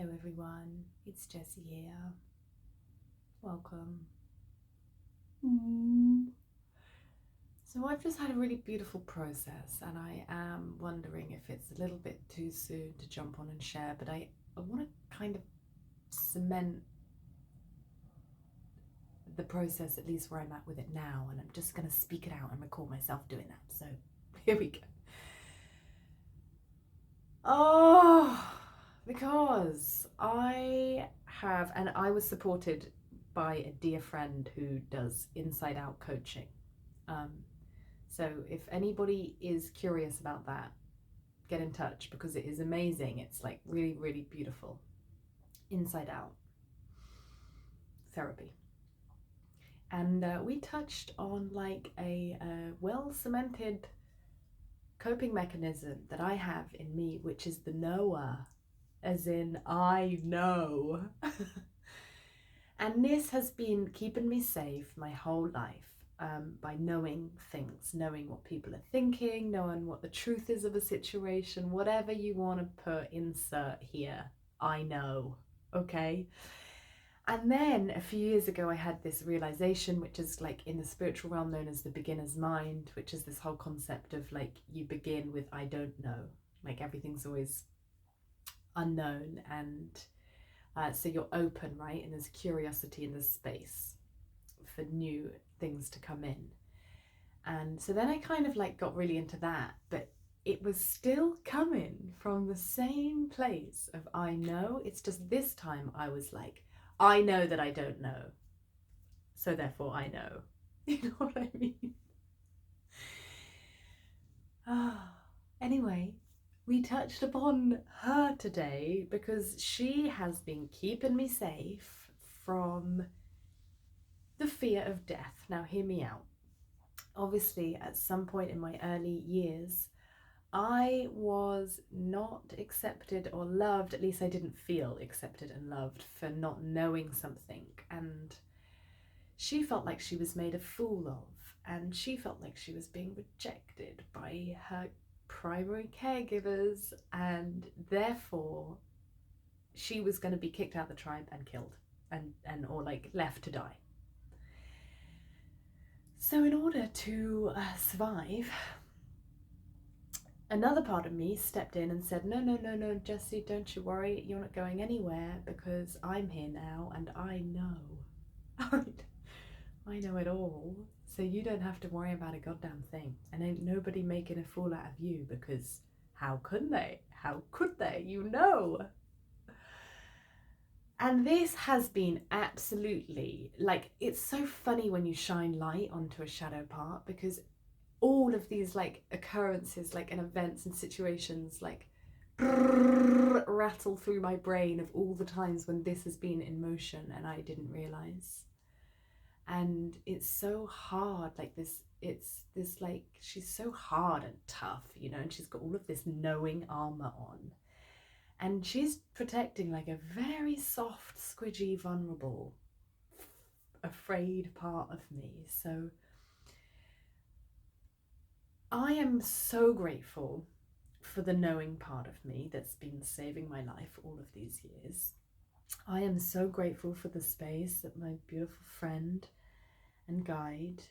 Hello everyone, it's Jessie here. Welcome. So I've just had a really beautiful process and I am wondering if it's a little bit too soon to jump on and share, but I want to kind of cement the process, at least where I'm at with it now, and I'm just going to speak it out and record myself doing that. So here we go. Because I have, and I was supported by a dear friend who does inside out coaching. So if anybody is curious about that, get in touch because it is amazing. It's like really, really beautiful. Inside out therapy. And we touched on like a well cemented coping mechanism that I have in me, which is the knower, as in I know. And this has been keeping me safe my whole life, by knowing things, knowing what people are thinking, knowing what the truth is of a situation, whatever you want to put, insert here, I know, okay? And then a few years ago I had this realization, which is like in the spiritual realm known as the beginner's mind, which is this whole concept of like you begin with I don't know, like everything's always unknown, and so you're open, right? And there's curiosity and there's space for new things to come in. And so then I kind of like got really into that, but it was still coming from the same place of I know. It's just this time I was like, I know that I don't know, so therefore I know. You know what I mean? Anyway, we touched upon her today because she has been keeping me safe from the fear of death. Now hear me out. Obviously at some point in my early years I was not accepted or loved, at least I didn't feel accepted and loved for not knowing something, and she felt like she was made a fool of, and she felt like she was being rejected by her primary caregivers, and therefore she was going to be kicked out of the tribe and killed and or like left to die. So in order to survive, another part of me stepped in and said, no, Jessie, don't you worry, you're not going anywhere because I'm here now and I know. I know it all, so you don't have to worry about a goddamn thing, and ain't nobody making a fool out of you, because how could they? How could they? You know. And this has been absolutely, like, it's so funny when you shine light onto a shadow part, because all of these like occurrences, like, and events and situations like rattle through my brain of all the times when this has been in motion and I didn't realize. And it's so hard, like this, it's this like, she's so hard and tough, you know, and she's got all of this knowing armor on, and she's protecting like a very soft, squidgy, vulnerable, afraid part of me. So I am so grateful for the knowing part of me that's been saving my life all of these years. I am so grateful for the space that my beautiful friend and guide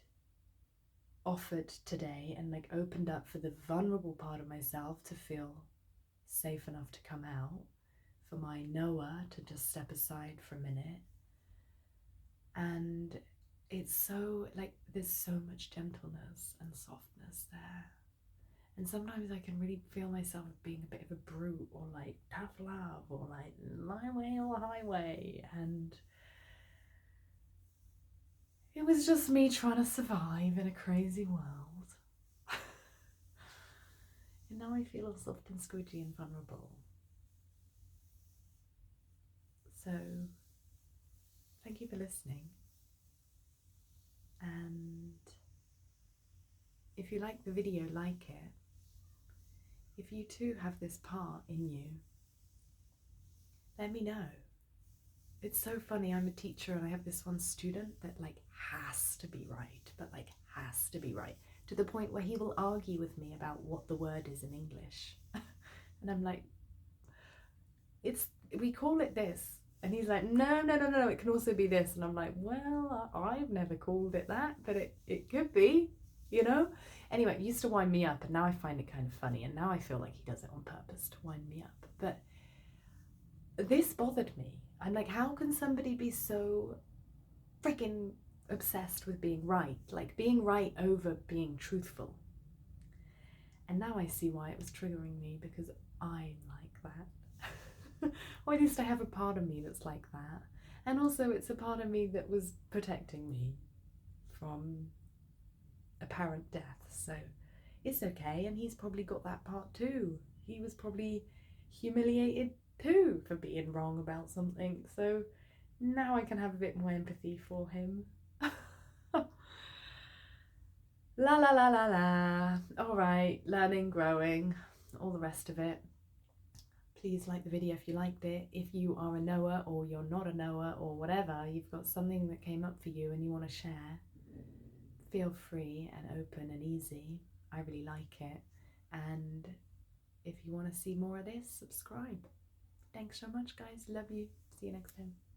offered today, and like opened up for the vulnerable part of myself to feel safe enough to come out, for my knower to just step aside for a minute. And it's so like there's so much gentleness and softness there, and sometimes I can really feel myself being a bit of a brute, or like tough love, or like my way or highway, and it was just me trying to survive in a crazy world. And now I feel all soft and squidgy and vulnerable. So thank you for listening. And if you like the video, like it. If you too have this part in you, let me know. It's so funny, I'm a teacher and I have this one student that like has to be right, but like has to be right, to the point where he will argue with me about what the word is in English. And I'm like, it's we call it this. And he's like, no, no, no, no, it can also be this. And I'm like, well, I've never called it that, but it could be, you know? Anyway, it used to wind me up, and now I find it kind of funny, and now I feel like he does it on purpose to wind me up. But this bothered me. I'm like, how can somebody be so freaking obsessed with being right? Like, being right over being truthful. And now I see why it was triggering me, because I'm like that. Or at least I have a part of me that's like that. And also it's a part of me that was protecting me from apparent death. So it's okay, and he's probably got that part too. He was probably humiliated too for being wrong about something. So now I can have a bit more empathy for him. La la la la la. Alright, learning, growing, all the rest of it. Please like the video if you liked it. If you are a knower, or you're not a knower, or whatever, you've got something that came up for you and you want to share, feel free and open and easy. I really like it. And if you want to see more of this, subscribe. Thanks so much, guys. Love you. See you next time.